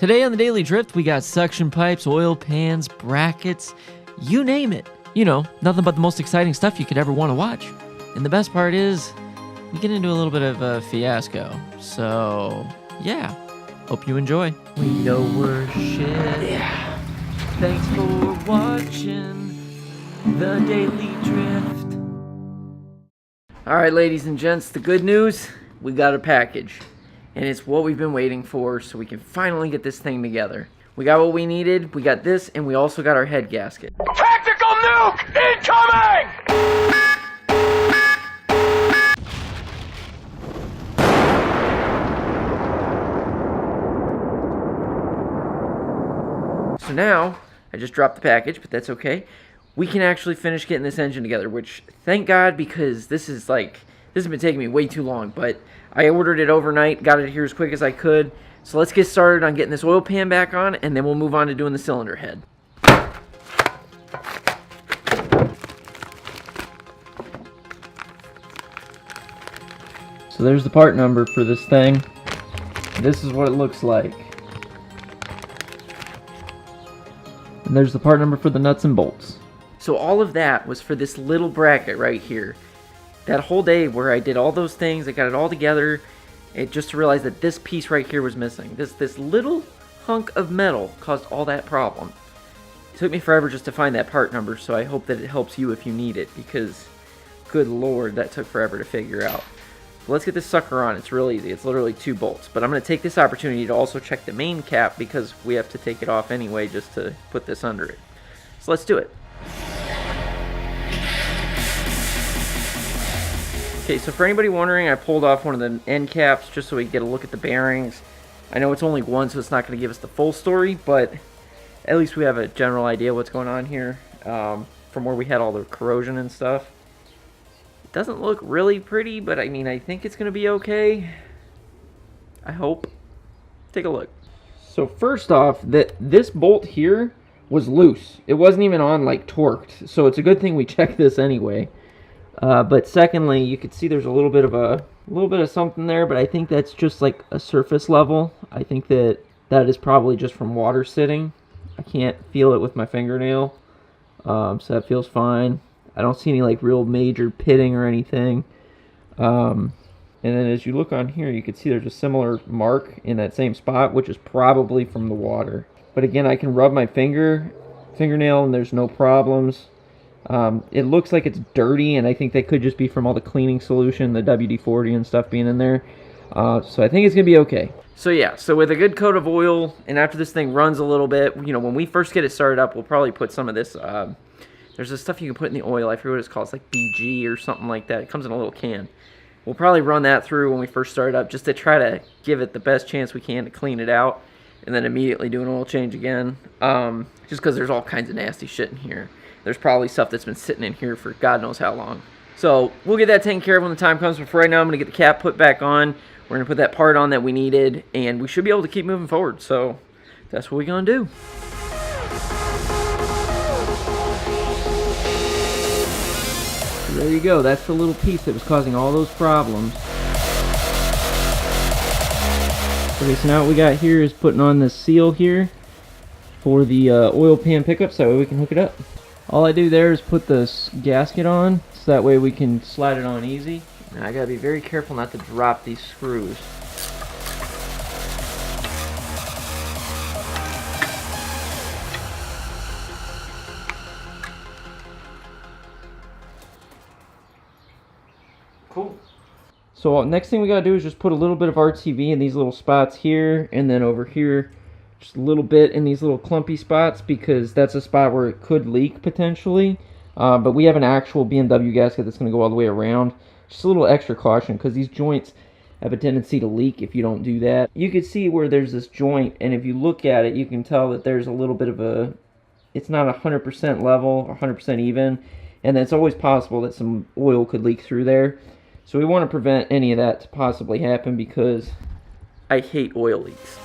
Today on the Daily Drift, we got suction pipes, oil pans, brackets, you name it. You know, nothing but the most exciting stuff you could ever want to watch. And the best part is, we get into a little bit of a fiasco. So, yeah, hope you enjoy. We know we're shit. Yeah. Thanks for watching the Daily Drift. All right, ladies and gents, the good news, we got a package. And it's what we've been waiting for, so we can finally get this thing together. We got what we needed, we got this, and we also got our head gasket. Tactical nuke incoming! So now, I just dropped the package, but that's okay. We can actually finish getting this engine together, which, thank God, because this has been taking me way too long, but I ordered it overnight, got it here as quick as I could. So let's get started on getting this oil pan back on, and then we'll move on to doing the cylinder head. So there's the part number for this thing. This is what it looks like. And there's the part number for the nuts and bolts. So all of that was for this little bracket right here. That whole day where I did all those things, I got it all together, just to realize that this piece right here was missing. This little hunk of metal caused all that problem. It took me forever just to find that part number, so I hope that it helps you if you need it, because good lord, that took forever to figure out. So let's get this sucker on. It's real easy. It's literally 2 bolts. But I'm going to take this opportunity to also check the main cap, because we have to take it off anyway just to put this under it. So let's do it. Okay, so for anybody wondering, I pulled off one of the end caps just so we can get a look at the bearings. I know it's only one, so it's not going to give us the full story, but at least we have a general idea what's going on here from where we had all the corrosion and stuff. It doesn't look really pretty, but I mean, I think it's going to be okay. I hope. Take a look. So first off, this bolt here was loose. It wasn't even on like torqued, so it's a good thing we checked this anyway. But secondly, you can see there's a little bit of something there, but I think that's just like a surface level. I think that is probably just from water sitting. I can't feel it with my fingernail, so that feels fine. I don't see any like real major pitting or anything. And then as you look on here, you can see there's a similar mark in that same spot, which is probably from the water. But again, I can rub my fingernail and there's no problems. It looks like it's dirty, and I think that could just be from all the cleaning solution, the WD-40 and stuff being in there. So I think it's going to be okay. So yeah, so with a good coat of oil, and after this thing runs a little bit, you know, when we first get it started up, we'll probably put some of this, there's this stuff you can put in the oil, I forget what it's called, it's like BG or something like that. It comes in a little can. We'll probably run that through when we first start it up, just to try to give it the best chance we can to clean it out, and then immediately do an oil change again, just because there's all kinds of nasty shit in here. There's probably stuff that's been sitting in here for God knows how long. So we'll get that taken care of when the time comes. But for right now, I'm going to get the cap put back on. We're going to put that part on that we needed. And we should be able to keep moving forward. So that's what we're going to do. So there you go. That's the little piece that was causing all those problems. Okay, so now what we got here is putting on this seal here for the oil pan pickup so that way we can hook it up. All I do there is put this gasket on, so that way we can slide it on easy. Now I gotta be very careful not to drop these screws. Cool. So next thing we gotta do is just put a little bit of RTV in these little spots here, and then over here, just a little bit in these little clumpy spots, because that's a spot where it could leak potentially. But we have an actual BMW gasket that's going to go all the way around. Just a little extra caution, because these joints have a tendency to leak if you don't do that. You can see where there's this joint, and if you look at it, you can tell that there's a little bit of a, it's not 100% level or 100% even, and it's always possible that some oil could leak through there. So we want to prevent any of that to possibly happen, because I hate oil leaks.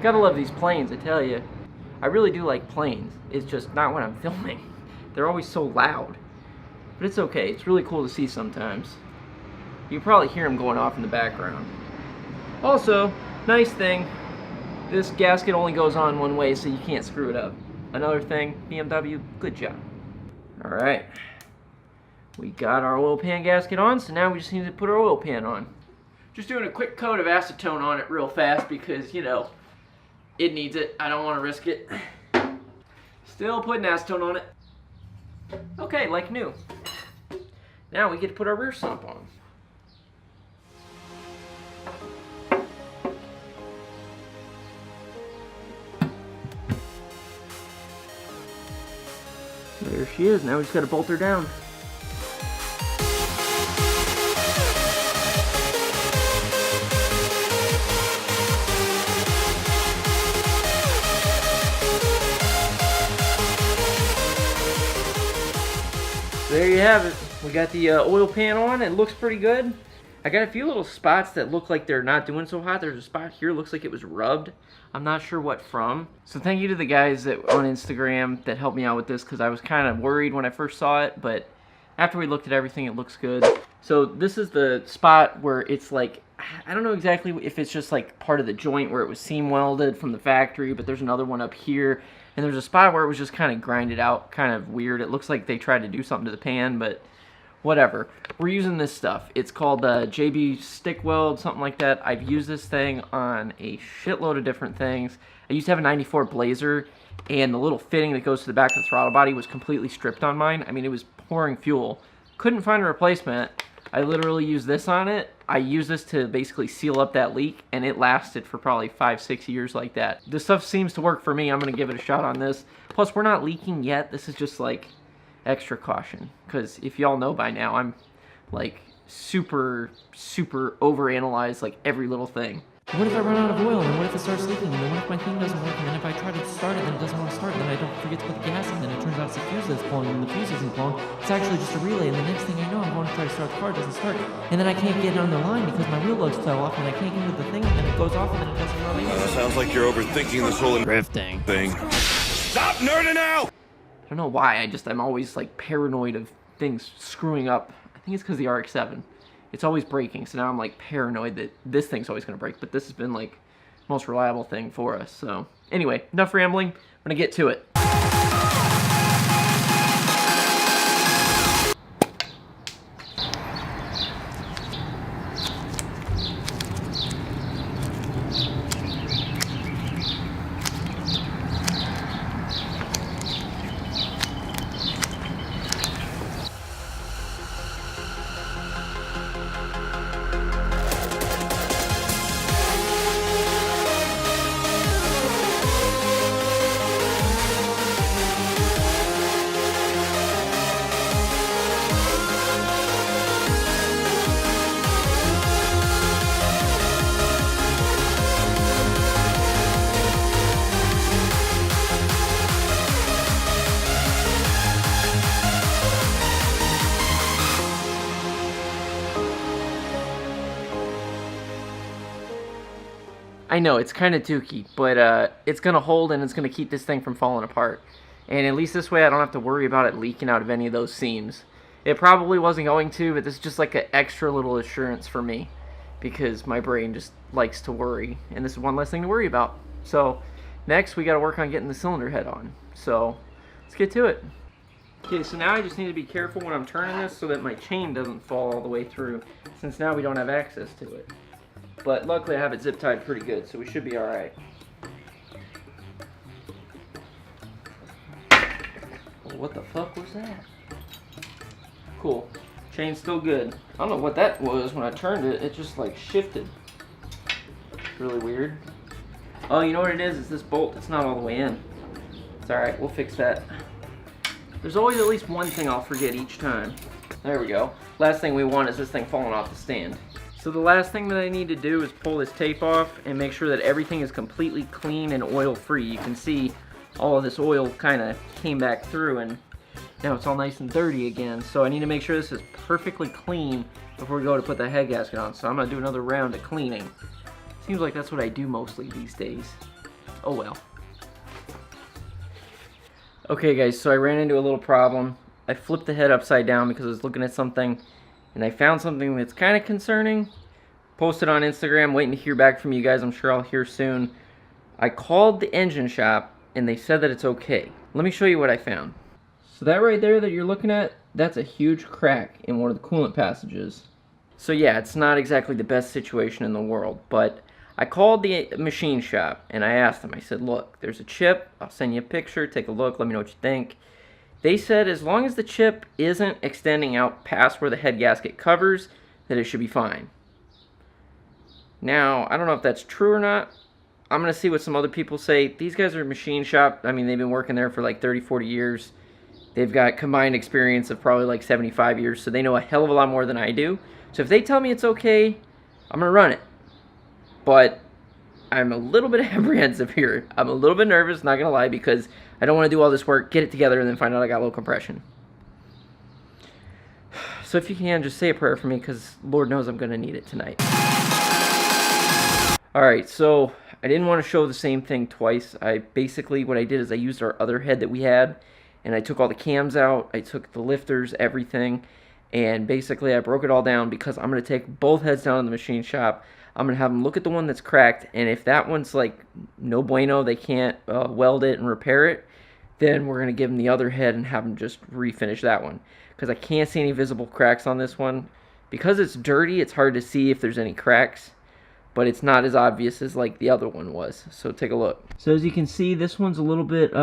Gotta love these planes, I tell you. I really do like planes. It's just not when I'm filming. They're always so loud. But it's okay. It's really cool to see sometimes. You can probably hear them going off in the background. Also, nice thing, this gasket only goes on one way, so you can't screw it up. Another thing, BMW, good job. Alright. We got our oil pan gasket on, so now we just need to put our oil pan on. Just doing a quick coat of acetone on it real fast because, you know, it needs it. I don't want to risk it. Still putting acetone on it. Okay, like new. Now we get to put our rear sump on. There she is. Now we just got to bolt her down. There you have it. We got the oil pan on. It looks pretty good. I got a few little spots that look like they're not doing so hot. There's a spot here, looks like it was rubbed. I'm not sure what from. So thank you to the guys that on Instagram that helped me out with this, because I was kind of worried when I first saw it, but after we looked at everything, it looks good. So this is the spot where it's like, I don't know exactly if it's just like part of the joint where it was seam welded from the factory, but there's another one up here. And there's a spot where it was just kind of grinded out, kind of weird. It looks like they tried to do something to the pan, but whatever. We're using this stuff. It's called JB stick weld, something like that. I've used this thing on a shitload of different things. I used to have a 94 Blazer, and the little fitting that goes to the back of the throttle body was completely stripped on mine. I mean, it was pouring fuel. Couldn't find a replacement. I literally used this on it. I used this to basically seal up that leak, and it lasted for probably 5-6 years like that. This stuff seems to work for me. I'm going to give it a shot on this. Plus, we're not leaking yet. This is just like extra caution, because if y'all know by now, I'm like super overanalyze like every little thing. What if I run out of oil, and what if it starts leaking, and then what if my thing doesn't work, and then if I try to start it, then it doesn't want to start, and then I don't forget to put the gas in, then it turns out it's the fuse that's blowing, and the fuse isn't blowing, it's actually just a relay, and the next thing I know, I'm going to try to start the car, it doesn't start, and then I can't get it on the line because my wheel lugs fell off, and I can't get into the thing, and then it goes off, and then it doesn't run anymore. Sounds like you're overthinking this whole Drifting thing. Stop nerding out! I don't know why, I'm always like paranoid of things screwing up. I think it's because the RX-7. It's always breaking, so now I'm like paranoid that this thing's always gonna break, but this has been like most reliable thing for us. So anyway, enough rambling. I'm gonna get to it. I know, it's kind of dookie, but it's going to hold and it's going to keep this thing from falling apart. And at least this way I don't have to worry about it leaking out of any of those seams. It probably wasn't going to, but this is just like an extra little assurance for me, because my brain just likes to worry, and this is one less thing to worry about. So next we got to work on getting the cylinder head on. So let's get to it. Okay, so now I just need to be careful when I'm turning this so that my chain doesn't fall all the way through, since now we don't have access to it. But luckily I have it zip tied pretty good, so we should be alright. Oh, what the fuck was that? Cool. Chain's still good. I don't know what that was when I turned it. It just like shifted. Really weird. Oh, you know what it is? It's this bolt. It's not all the way in. It's alright. We'll fix that. There's always at least one thing I'll forget each time. There we go. Last thing we want is this thing falling off the stand. So the last thing that I need to do is pull this tape off and make sure that everything is completely clean and oil free. You can see all of this oil kind of came back through and now it's all nice and dirty again. So I need to make sure this is perfectly clean before we go to put the head gasket on. So I'm going to do another round of cleaning. Seems like that's what I do mostly these days. Oh well. Okay guys, so I ran into a little problem. I flipped the head upside down because I was looking at something, and I found something that's kind of concerning. Posted on Instagram, waiting to hear back from you guys. I'm sure I'll hear soon. I called the engine shop, and they said that it's okay. Let me show you what I found. So that right there that you're looking at, that's a huge crack in one of the coolant passages. So yeah, it's not exactly the best situation in the world, but I called the machine shop, and I asked them, I said, look, there's a chip, I'll send you a picture, take a look, let me know what you think. They said as long as the chip isn't extending out past where the head gasket covers, that it should be fine. Now, I don't know if that's true or not. I'm going to see what some other people say. These guys are a machine shop. I mean, they've been working there for like 30, 40 years. They've got combined experience of probably like 75 years, so they know a hell of a lot more than I do. So if they tell me it's okay, I'm going to run it. But I'm a little bit apprehensive here. I'm a little bit nervous, not going to lie, because I don't want to do all this work, get it together, and then find out I got low compression. So if you can, just say a prayer for me, because Lord knows I'm going to need it tonight. Alright, so I didn't want to show the same thing twice. Basically, what I did is I used our other head that we had, and I took all the cams out, I took the lifters, everything, and basically I broke it all down because I'm going to take both heads down in the machine shop. I'm going to have them look at the one that's cracked, and if that one's like no bueno, they can't weld it and repair it, then we're going to give them the other head and have them just refinish that one. Because I can't see any visible cracks on this one. Because it's dirty, it's hard to see if there's any cracks, but it's not as obvious as like the other one was. So take a look. So as you can see, this one's a little bit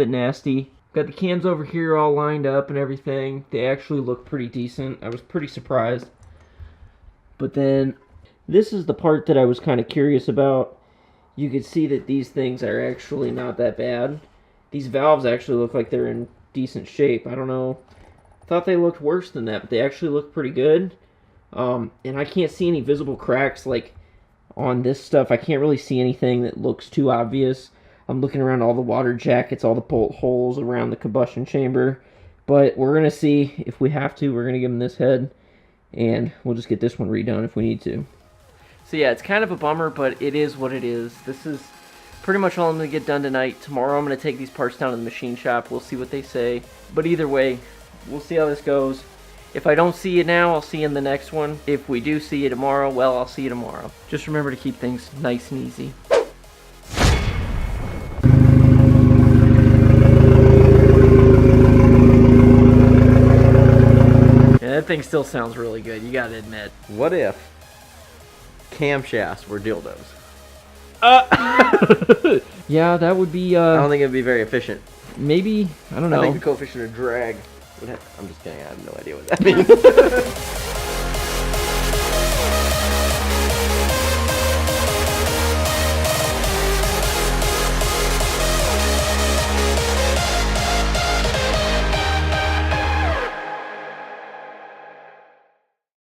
nasty. Got the cams over here all lined up and everything. They actually look pretty decent. I was pretty surprised. But then this is the part that I was kind of curious about. You can see that these things are actually not that bad. These valves actually look like they're in decent shape. I don't know. I thought they looked worse than that, but they actually look pretty good. And I can't see any visible cracks like on this stuff. I can't really see anything that looks too obvious. I'm looking around all the water jackets, all the bolt holes around the combustion chamber. But we're going to see if we have to. We're going to give them this head, and we'll just get this one redone if we need to. So yeah, it's kind of a bummer, but it is what it is. This is pretty much all I'm going to get done tonight. Tomorrow I'm going to take these parts down to the machine shop. We'll see what they say. But either way, we'll see how this goes. If I don't see you now, I'll see you in the next one. If we do see you tomorrow, well, I'll see you tomorrow. Just remember to keep things nice and easy. Yeah, that thing still sounds really good, you gotta admit. What if camshafts were dildos? Yeah, that would be, I don't think it'd be very efficient. maybe, I don't know. I think the coefficient of drag would have... I'm just kidding, I have no idea what that means.